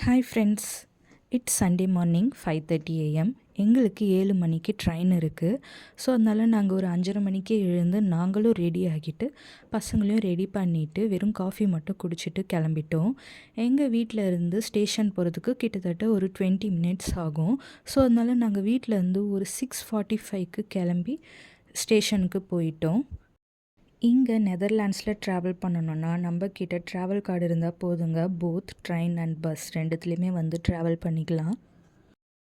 Hi friends, it's Sunday morning 5:30 AM. எங்களுக்கு 7 மணிக்கு train இருக்குது. ஸோ அதனால் நாங்கள் ஒரு 5:30 மணிக்கே எழுந்து நாங்களும் ரெடி ஆகிட்டு பசங்களையும் ரெடி பண்ணிவிட்டு வெறும் காஃபி மட்டும் குடிச்சிட்டு கிளம்பிட்டோம். எங்கள் வீட்டில் இருந்து ஸ்டேஷன் போகிறதுக்கு கிட்டத்தட்ட ஒரு 20 மினிட்ஸ் ஆகும். ஸோ அதனால் நாங்கள் வீட்டிலேருந்து ஒரு 6:45க்கு கிளம்பி ஸ்டேஷனுக்கு போயிட்டோம். இங்கே நெதர்லாண்ட்ஸில் ட்ராவல் பண்ணணுன்னா நம்மக்கிட்ட ட்ராவல் கார்டு இருந்தால் போதுங்க. போத் ட்ரெயின் அண்ட் பஸ் ரெண்டுத்துலேயுமே வந்து ட்ராவல் பண்ணிக்கலாம்.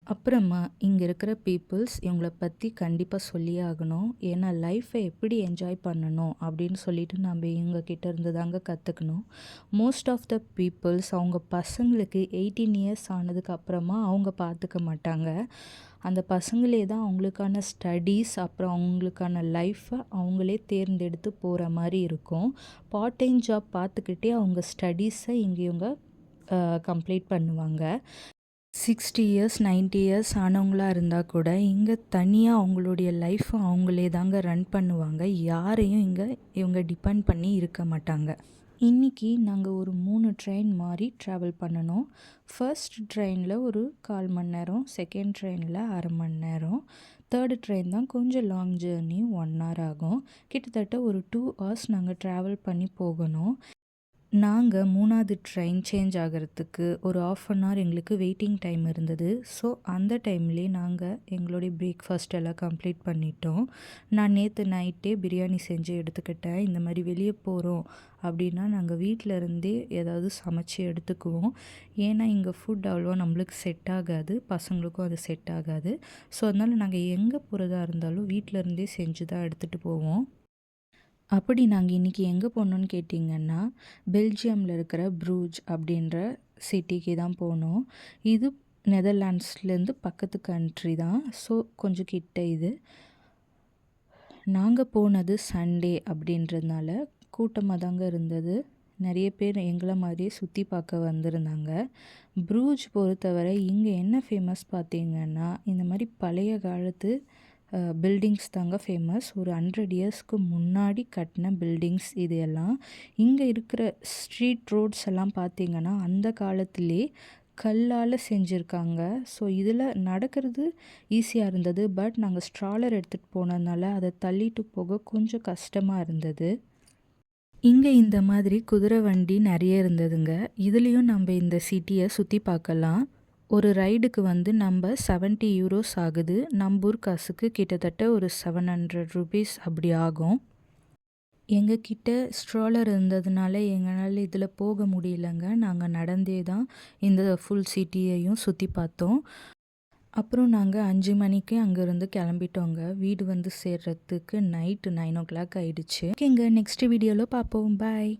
அப்புறமா இங்கே இருக்கிற பீப்புள்ஸ் இவங்கள பற்றி கண்டிப்பாக சொல்லியே ஆகணும். ஏன்னா லைஃப்பை எப்படி என்ஜாய் பண்ணணும் அப்படின்னு சொல்லிட்டு நம்ம இவங்கக்கிட்ட இருந்து தாங்க கற்றுக்கணும். மோஸ்ட் ஆஃப் த பீப்புள்ஸ் அவங்க பசங்களுக்கு 18 இயர்ஸ் ஆனதுக்கு அப்புறமா அவங்க பார்த்துக்க மாட்டாங்க. அந்த பசங்களே தான் அவங்களுக்கான ஸ்டடீஸ் அப்புறம் அவங்களுக்கான லைஃப்பை அவங்களே தேர்ந்தெடுத்து போகிற மாதிரி இருக்கும். பார்ட் டைம் ஜாப் பார்த்துக்கிட்டே அவங்க ஸ்டடீஸை இங்கே இவங்க கம்ப்ளீட் பண்ணுவாங்க. 60 இயர்ஸ் 90 இயர்ஸ் ஆனவங்களாக இருந்தால் கூட இங்கே தனியாக அவங்களுடைய லைஃப்பை அவங்களே தாங்க ரன் பண்ணுவாங்க. யாரையும் இங்கே இவங்க டிபெண்ட் பண்ணி இருக்க மாட்டாங்க. இன்றைக்கி நாங்கள் ஒரு 3 ட்ரெயின் மாதிரி ட்ராவல் பண்ணணும். ஃபர்ஸ்ட் ட்ரெயினில் ஒரு 1/4 மணி நேரம், செகண்ட் ட்ரெயினில் 1/2 மணி நேரம், தேர்டு ட்ரெயின் தான் கொஞ்சம் லாங் ஜேர்னி 1 hour ஆகும். கிட்டத்தட்ட ஒரு 2 hours நாங்கள் ட்ராவல் பண்ணி போகணும். நாங்கள் 3வது ட்ரெயின் சேஞ்ச் ஆகிறதுக்கு ஒரு 1/2 hour எங்களுக்கு வெயிட்டிங் டைம் இருந்தது. ஸோ அந்த டைம்லேயே நாங்கள் எங்களுடைய பிரேக்ஃபாஸ்ட் எல்லாம் கம்ப்ளீட் பண்ணிட்டோம். நான் நேற்று நைட்டே பிரியாணி செஞ்சு எடுத்துக்கிட்டேன். இந்த மாதிரி வெளியே போகிறோம் அப்படின்னா நாங்கள் வீட்டில் இருந்தே ஏதாவது சமைச்சு எடுத்துக்குவோம். ஏன்னா இங்கே ஃபுட் அவ்வளோவா நம்மளுக்கு செட் ஆகாது, பசங்களுக்கும் அது செட் ஆகாது. ஸோ அதனால் நாங்கள் எங்கே போகிறதா இருந்தாலும் வீட்டில் இருந்தே செஞ்சு தான் எடுத்துகிட்டு போவோம். அப்படி நாங்கள் இன்றைக்கி எங்கே போனோன்னு கேட்டிங்கன்னா, பெல்ஜியமில் இருக்கிற ப்ரூஜ் அப்படின்ற சிட்டிக்கு தான் போனோம். இது நெதர்லாண்ட்ஸ்லேருந்து பக்கத்து கண்ட்ரி தான். ஸோ கொஞ்சம் கிட்ட இது. நாங்கள் போனது சண்டே அப்படின்றதுனால கூட்டமாக தாங்க இருந்தது. நிறைய பேர் எங்களை மாதிரியே சுற்றி பார்க்க வந்திருந்தாங்க. ப்ரூஜ் பொறுத்தவரை இங்கே என்ன ஃபேமஸ் பார்த்திங்கன்னா, இந்த மாதிரி பழைய காலத்து பில்டிங்ஸ் தாங்க ஃபேமஸ். ஒரு 100 இயர்ஸ்க்கு முன்னாடி கட்டின பில்டிங்ஸ் இது எல்லாம். இங்கே இருக்கிற ஸ்ட்ரீட் ரோட்ஸ் எல்லாம் பார்த்திங்கன்னா அந்த காலத்திலே கல்லால் செஞ்சுருக்காங்க. ஸோ இதில் நடக்கிறது ஈஸியாக இருந்தது. பட் நாங்கள் ஸ்ட்ராலர் எடுத்துகிட்டு போனதுனால அதை தள்ளிட்டு போக கொஞ்சம் கஷ்டமாக இருந்தது. இங்கே இந்த மாதிரி குதிரை வண்டி நிறைய இருந்ததுங்க. இதுலேயும் நம்ம இந்த சிட்டியை சுற்றி பார்க்கலாம். ஒரு ரைடுக்கு வந்து நம்ம 70 யூரோஸ் ஆகுது. நம்பூர் காசுக்கு கிட்டத்தட்ட ஒரு 700 rupees அப்படி ஆகும். எங்கக்கிட்ட ஸ்ட்ராலர் இருந்ததுனால எங்களால் இதில் போக முடியலங்க. நாங்கள் நடந்தே தான் இந்த ஃபுல் சிட்டியையும் சுற்றி பார்த்தோம். அப்புறம் நாங்கள் 5 மணிக்கு அங்கேருந்து கிளம்பிட்டோங்க. வீடு வந்து சேர்றதுக்கு நைட்டு 9 o'clock ஆகிடுச்சு. ஓகேங்க, நெக்ஸ்ட் வீடியோவில் பார்ப்போம். பாய்.